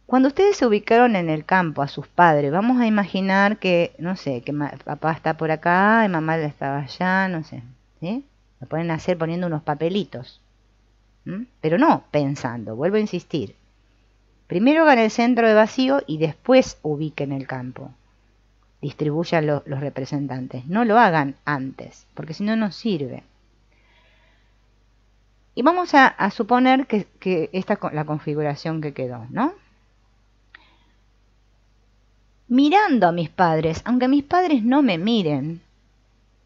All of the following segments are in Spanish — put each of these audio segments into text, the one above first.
Cuando ustedes se ubicaron en el campo a sus padres, vamos a imaginar que, no sé, que papá está por acá y mamá estaba allá, no sé, ¿sí? Lo pueden hacer poniendo unos papelitos. Pero no pensando, vuelvo a insistir. Primero hagan el centro de vacío y después ubiquen el campo. Distribuyan los representantes. No lo hagan antes, porque si no, no sirve. Y vamos a suponer que esta es la configuración que quedó, ¿no? Mirando a mis padres, aunque mis padres no me miren,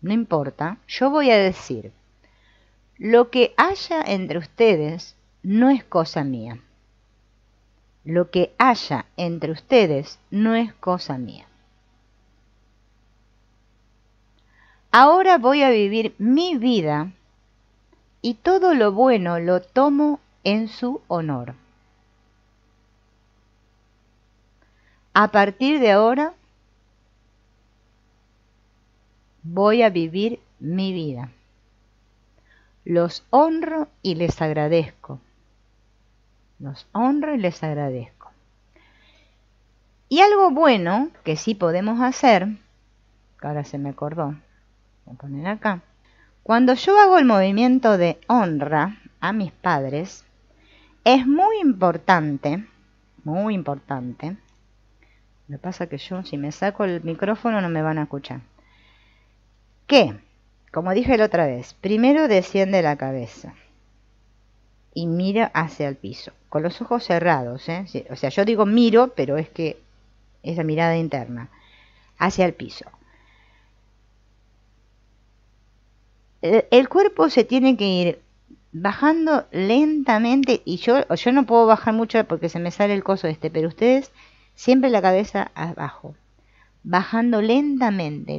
no importa, yo voy a decir, lo que haya entre ustedes no es cosa mía. Lo que haya entre ustedes no es cosa mía. Ahora voy a vivir mi vida y todo lo bueno lo tomo en su honor. A partir de ahora voy a vivir mi vida. Los honro y les agradezco. Los honro y les agradezco. Y algo bueno que sí podemos hacer, que ahora se me acordó, voy a poner acá. Cuando yo hago el movimiento de honra a mis padres, es muy importante, lo que pasa que yo si me saco el micrófono no me van a escuchar, que, como dije la otra vez, primero desciende la cabeza y mira hacia el piso, con los ojos cerrados, ¿eh? O sea, yo digo miro, pero es que esa mirada interna, hacia el piso. El cuerpo se tiene que ir bajando lentamente, y yo no puedo bajar mucho porque se me sale el coso pero ustedes siempre la cabeza abajo, bajando lentamente,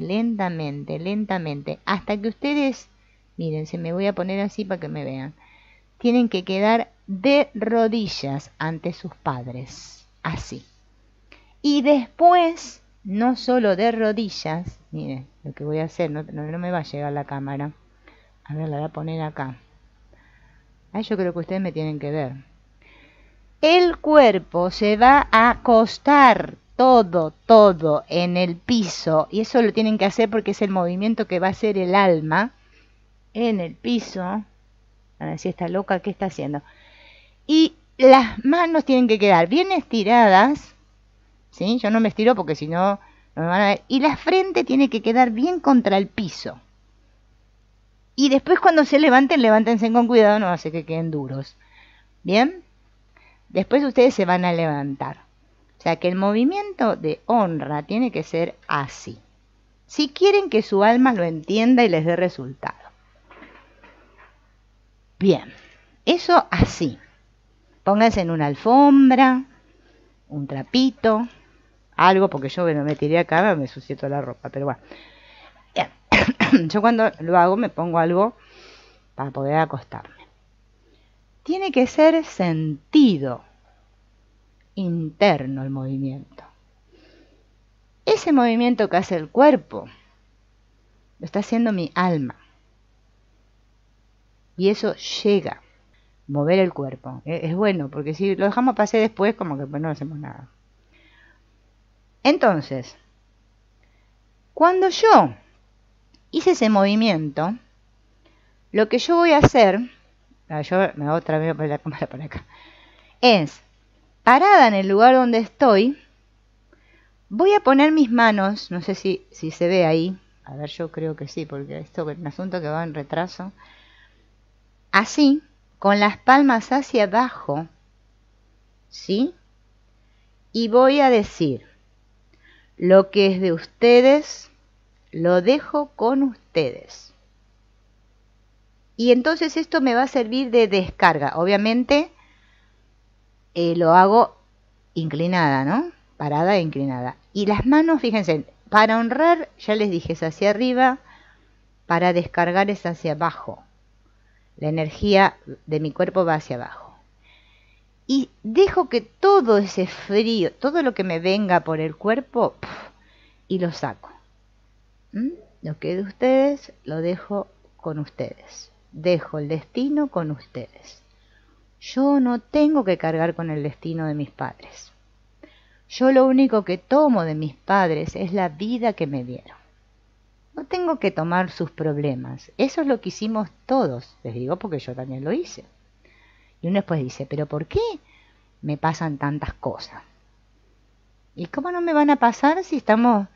hasta que ustedes, miren, se me voy a poner así para que me vean, tienen que quedar de rodillas ante sus padres, así. Y después, no solo de rodillas, miren lo que voy a hacer, no me va a llegar la cámara. A ver, la voy a poner acá. Yo creo que ustedes me tienen que ver. El cuerpo se va a acostar todo en el piso. Y eso lo tienen que hacer porque es el movimiento que va a hacer el alma en el piso. A ver si está loca, ¿qué está haciendo? Y las manos tienen que quedar bien estiradas. ¿Sí? Yo no me estiro porque si no, no me van a ver. Y la frente tiene que quedar bien contra el piso. Y después cuando se levanten, levántense con cuidado, no hace que queden duros. ¿Bien? Después ustedes se van a levantar. O sea que el movimiento de honra tiene que ser así. Si quieren que su alma lo entienda y les dé resultado. Bien, eso así. Pónganse en una alfombra, un trapito, algo, porque yo me tiré acá, me ensucié toda la ropa, pero bueno. Yo cuando lo hago me pongo algo para poder acostarme. Tiene que ser sentido interno el movimiento. Ese movimiento que hace el cuerpo lo está haciendo mi alma. Y eso llega. Mover el cuerpo. Es bueno, porque si lo dejamos pasar después, como que pues no hacemos nada. Entonces, cuando yo hice ese movimiento, lo que yo voy a hacer, yo me voy otra vez a poner la cámara por acá, es, parada en el lugar donde estoy, voy a poner mis manos, no sé si se ve ahí, a ver, yo creo que sí, porque esto es un asunto que va en retraso, así, con las palmas hacia abajo, ¿sí? Y voy a decir, lo que es de ustedes, lo dejo con ustedes. Y entonces esto me va a servir de descarga. Obviamente lo hago inclinada, ¿no? Parada e inclinada. Y las manos, fíjense, para honrar, ya les dije, es hacia arriba, para descargar es hacia abajo. La energía de mi cuerpo va hacia abajo. Y dejo que todo ese frío, todo lo que me venga por el cuerpo, y lo saco. Lo que es de ustedes, lo dejo con ustedes. Dejo el destino con ustedes. Yo no tengo que cargar con el destino de mis padres. Yo lo único que tomo de mis padres es la vida que me dieron. No tengo que tomar sus problemas. Eso es lo que hicimos todos. Les digo porque yo también lo hice. Y uno después dice, ¿pero por qué me pasan tantas cosas? ¿Y cómo no me van a pasar si estamos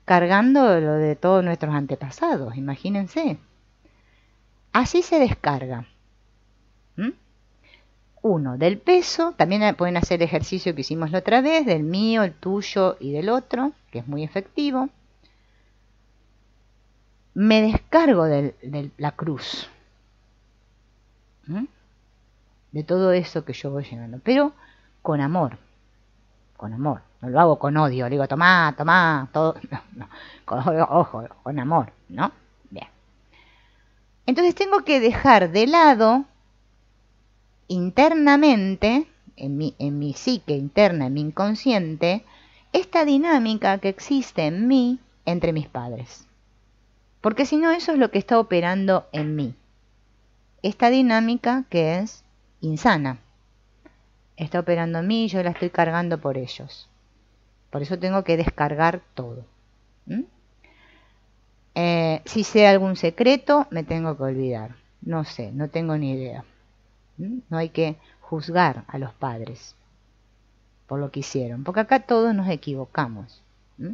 cargando lo de todos nuestros antepasados? Imagínense. Así se descarga. ¿Mm? Uno, del peso. También pueden hacer el ejercicio que hicimos la otra vez, del mío, el tuyo y del otro, que es muy efectivo. Me descargo de la cruz. ¿Mm? De todo eso que yo voy llenando. Pero con amor. Con amor. No lo hago con odio. Le digo, tomá, todo. No, no. Ojo, con amor, ¿no? Bien. Entonces tengo que dejar de lado internamente, en mi psique interna, en mi inconsciente, esta dinámica que existe en mí entre mis padres. Porque si no, eso es lo que está operando en mí. Esta dinámica que es insana. Está operando en mí y yo la estoy cargando por ellos. Por eso tengo que descargar todo. ¿Mm? Si sé algún secreto, me tengo que olvidar. No sé, no tengo ni idea. ¿Mm? No hay que juzgar a los padres por lo que hicieron, porque acá todos nos equivocamos. ¿Mm?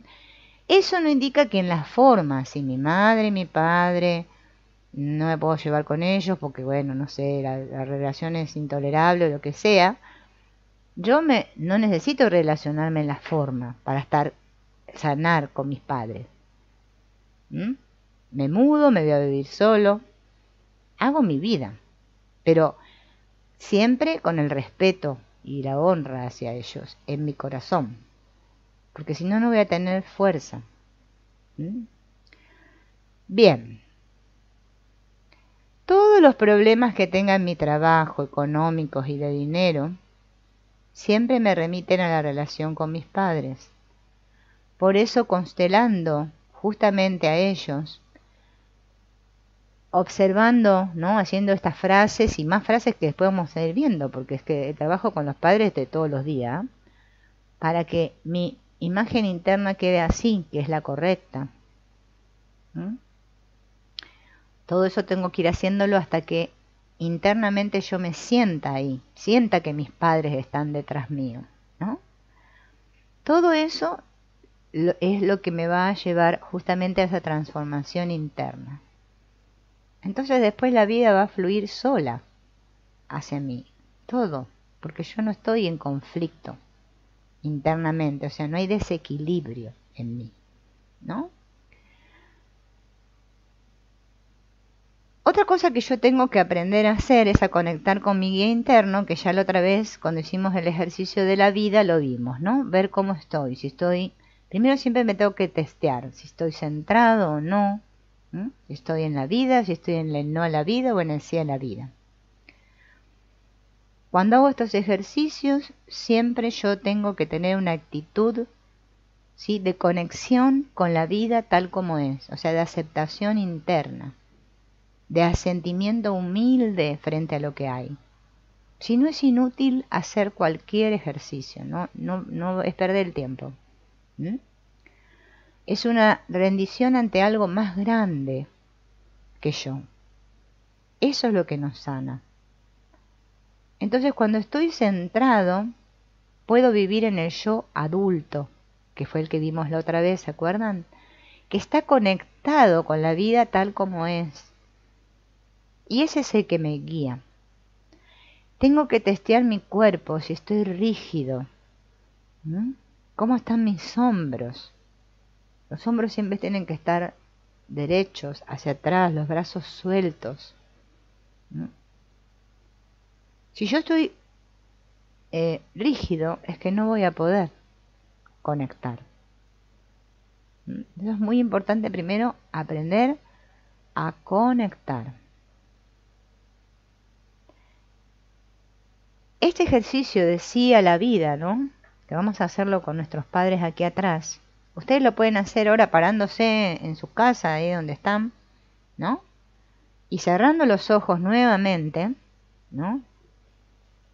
Eso no indica que en la forma, si mi madre y mi padre no me puedo llevar con ellos porque, bueno, no sé, la relación es intolerable o lo que sea, yo no necesito relacionarme en la forma para sanar con mis padres. ¿Mm? Me mudo, me voy a vivir solo, hago mi vida, pero siempre con el respeto y la honra hacia ellos en mi corazón, porque si no, no voy a tener fuerza. ¿Mm? Bien. Todos los problemas que tenga en mi trabajo, económicos y de dinero, siempre me remiten a la relación con mis padres. Por eso, constelando justamente a ellos, observando, ¿no? Haciendo estas frases y más frases que después vamos a ir viendo, porque es que trabajo con los padres de todos los días, para que mi imagen interna quede así, que es la correcta. ¿Mm? Todo eso tengo que ir haciéndolo hasta que internamente yo me sienta ahí, sienta que mis padres están detrás mío, ¿no? Todo eso es lo que me va a llevar justamente a esa transformación interna. Entonces después la vida va a fluir sola hacia mí, todo, porque yo no estoy en conflicto internamente, o sea, no hay desequilibrio en mí, ¿no? Otra cosa que yo tengo que aprender a hacer es a conectar con mi guía interno, que ya la otra vez cuando hicimos el ejercicio de la vida lo vimos, ¿no? Ver cómo estoy, si estoy, primero siempre me tengo que testear, si estoy centrado o no, si estoy en la vida, si estoy en el no a la vida o en el sí a la vida. Cuando hago estos ejercicios, siempre yo tengo que tener una actitud, ¿sí?, de conexión con la vida tal como es, o sea, de aceptación interna, de asentimiento humilde frente a lo que hay. Si no, es inútil hacer cualquier ejercicio, no es perder el tiempo. Es una rendición ante algo más grande que yo. Eso es lo que nos sana. Entonces, cuando estoy centrado, puedo vivir en el yo adulto, que fue el que vimos la otra vez, ¿se acuerdan? Que está conectado con la vida tal como es. Y ese es el que me guía. Tengo que testear mi cuerpo, si estoy rígido. ¿Cómo están mis hombros? Los hombros siempre tienen que estar derechos, hacia atrás, los brazos sueltos. Si yo estoy rígido, es que no voy a poder conectar. Eso es muy importante primero, aprender a conectar. Este ejercicio de sí a la vida, ¿no?, que vamos a hacerlo con nuestros padres aquí atrás. Ustedes lo pueden hacer ahora parándose en su casa, ahí donde están, ¿no? Y cerrando los ojos nuevamente, ¿no?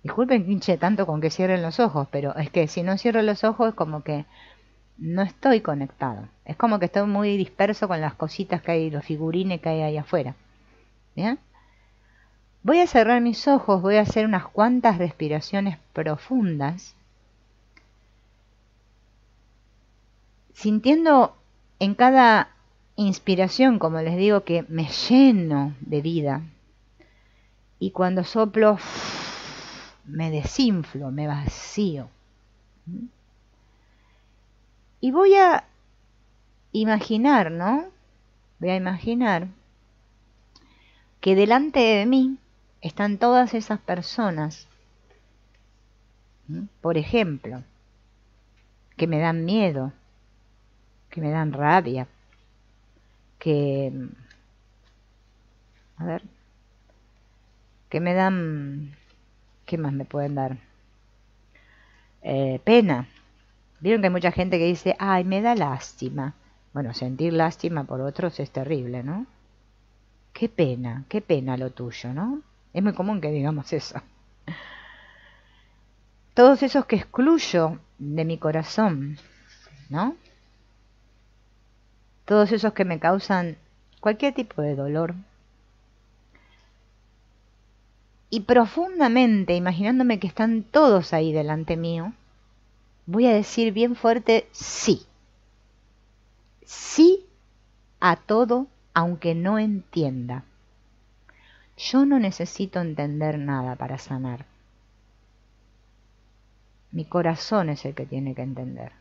Disculpen que hinche tanto con que cierren los ojos, pero es que si no cierro los ojos es como que no estoy conectado. Es como que estoy muy disperso con las cositas que hay, los figurines que hay ahí afuera. ¿Bien? Voy a cerrar mis ojos, voy a hacer unas cuantas respiraciones profundas, sintiendo en cada inspiración, como les digo, que me lleno de vida. Y cuando soplo, me desinflo, me vacío. Y voy a imaginar, ¿no? Voy a imaginar que delante de mí están todas esas personas, por ejemplo, que me dan miedo, que me dan rabia, que, a ver, que me dan, ¿qué más me pueden dar? Pena. Vieron que hay mucha gente que dice, ay, me da lástima. Bueno, sentir lástima por otros es terrible, ¿no? Qué pena lo tuyo, ¿no? Es muy común que digamos eso. Todos esos que excluyo de mi corazón, ¿no? Todos esos que me causan cualquier tipo de dolor. Y profundamente, imaginándome que están todos ahí delante mío, voy a decir bien fuerte, sí. Sí a todo, aunque no entienda. Yo no necesito entender nada para sanar. Mi corazón es el que tiene que entender.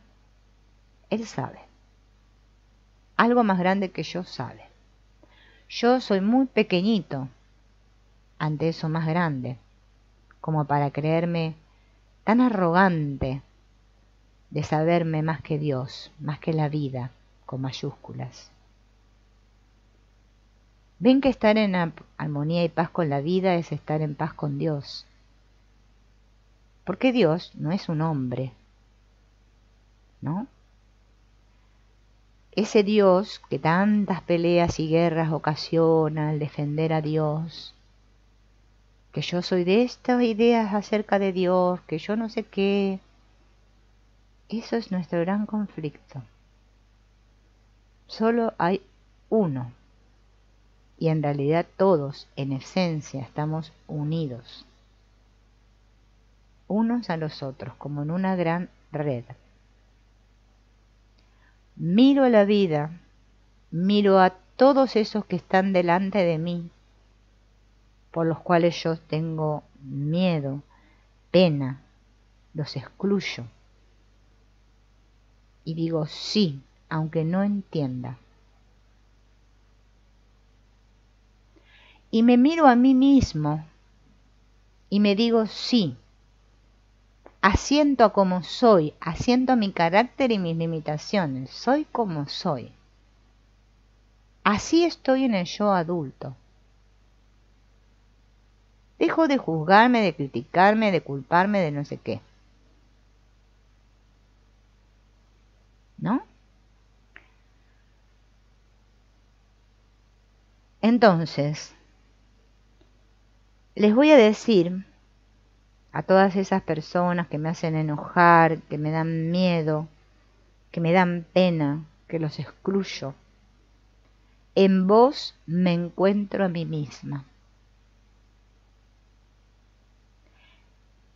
Él sabe. Algo más grande que yo sabe. Yo soy muy pequeñito ante eso más grande, como para creerme tan arrogante de saberme más que Dios, más que la vida, con mayúsculas. Ven que estar en armonía y paz con la vida es estar en paz con Dios. Porque Dios no es un hombre, ¿no? Ese Dios que tantas peleas y guerras ocasiona al defender a Dios, que yo soy de estas ideas acerca de Dios, que yo no sé qué, eso es nuestro gran conflicto. Solo hay uno, y en realidad todos, en esencia, estamos unidos, unos a los otros, como en una gran red. Miro la vida, miro a todos esos que están delante de mí, por los cuales yo tengo miedo, pena, los excluyo. Y digo sí, aunque no entienda. Y me miro a mí mismo y me digo sí. Asiento a como soy, asiento a mi carácter y mis limitaciones. Soy como soy. Así estoy en el yo adulto. Dejo de juzgarme, de criticarme, de culparme, de no sé qué. ¿No? Entonces, les voy a decir a todas esas personas que me hacen enojar, que me dan miedo, que me dan pena, que los excluyo. En vos me encuentro a mí misma.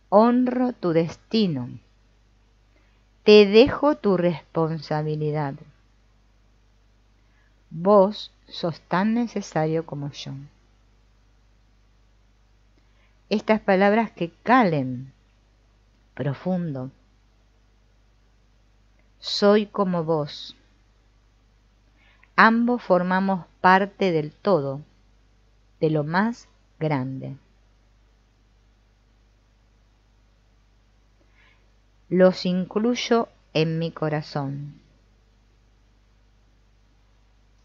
Honro tu destino. Te dejo tu responsabilidad. Vos sos tan necesario como yo. Estas palabras que calen profundo. Soy como vos. Ambos formamos parte del todo, de lo más grande. Los incluyo en mi corazón.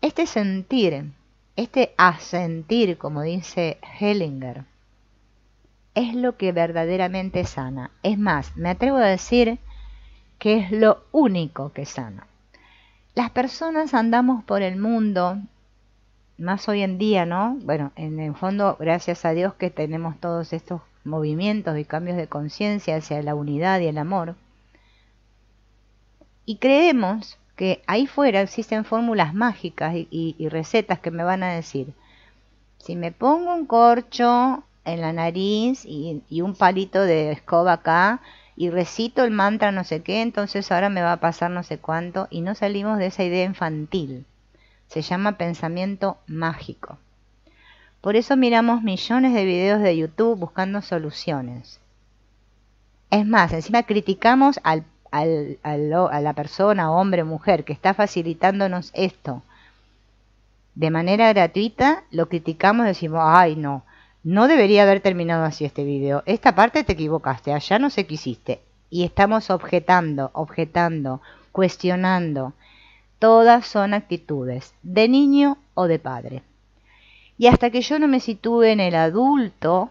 Este sentir, este asentir, como dice Hellinger, es lo que verdaderamente sana. Es más, me atrevo a decir que es lo único que sana. Las personas andamos por el mundo, más hoy en día, ¿no? Bueno, en el fondo, gracias a Dios que tenemos todos estos movimientos y cambios de conciencia hacia la unidad y el amor. Y creemos que ahí fuera existen fórmulas mágicas y recetas que me van a decir, si me pongo un corcho en la nariz y un palito de escoba acá y recito el mantra no sé qué, entonces ahora me va a pasar no sé cuánto, y no salimos de esa idea infantil. Se llama pensamiento mágico. Por eso miramos millones de videos de YouTube buscando soluciones. Es más, encima criticamos a la persona, hombre o mujer, que está facilitándonos esto de manera gratuita, lo criticamos y decimos, ay no, no debería haber terminado así este video, esta parte te equivocaste, allá no sé qué hiciste. Y estamos objetando, cuestionando. Todas son actitudes, de niño o de padre. Y hasta que yo no me sitúe en el adulto,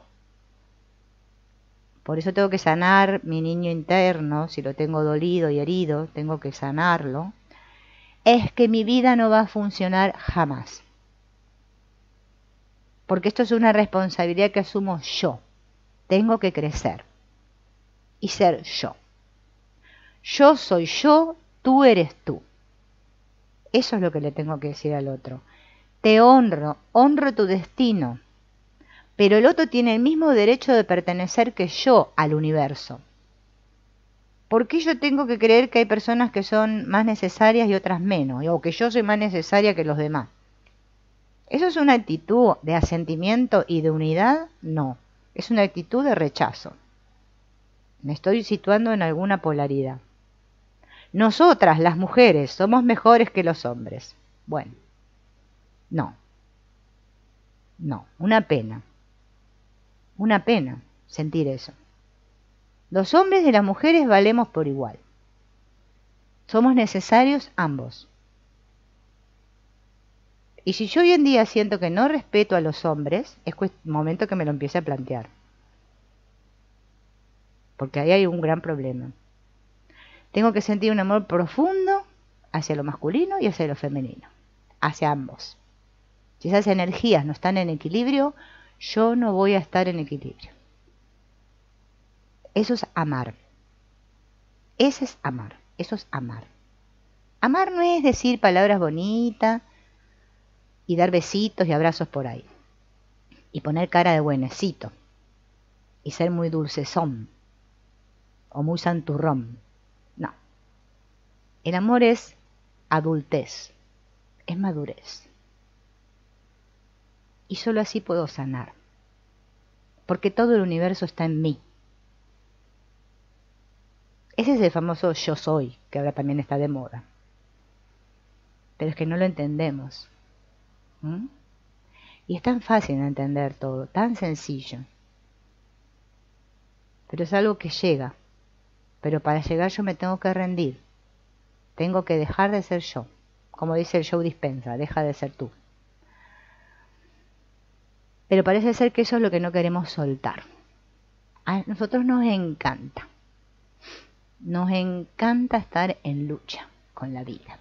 por eso tengo que sanar mi niño interno, si lo tengo dolido y herido, tengo que sanarlo, es que mi vida no va a funcionar jamás. Porque esto es una responsabilidad que asumo yo. Tengo que crecer y ser yo. Yo soy yo, tú eres tú. Eso es lo que le tengo que decir al otro. Te honro, honro tu destino. Pero el otro tiene el mismo derecho de pertenecer que yo al universo. ¿Por qué yo tengo que creer que hay personas que son más necesarias y otras menos? O que yo soy más necesaria que los demás. ¿Eso es una actitud de asentimiento y de unidad? No. Es una actitud de rechazo. Me estoy situando en alguna polaridad. Nosotras, las mujeres, somos mejores que los hombres. Bueno, no. No, una pena. Una pena sentir eso. Los hombres y las mujeres valemos por igual. Somos necesarios ambos. Y si yo hoy en día siento que no respeto a los hombres, es momento que me lo empiece a plantear. Porque ahí hay un gran problema. Tengo que sentir un amor profundo hacia lo masculino y hacia lo femenino. Hacia ambos. Si esas energías no están en equilibrio, yo no voy a estar en equilibrio. Eso es amar. Ese es amar. Eso es amar. Amar no es decir palabras bonitas y dar besitos y abrazos por ahí. Y poner cara de buenecito. Y ser muy dulcezón. O muy santurrón. No. El amor es adultez. Es madurez. Y solo así puedo sanar. Porque todo el universo está en mí. Ese es el famoso yo soy, que ahora también está de moda. Pero es que no lo entendemos. Y es tan fácil de entender todo, tan sencillo. Pero es algo que llega. Pero para llegar yo me tengo que rendir. Tengo que dejar de ser yo. Como dice el Joe Dispenza, deja de ser tú. Pero parece ser que eso es lo que no queremos soltar. A nosotros nos encanta. Nos encanta estar en lucha con la vida.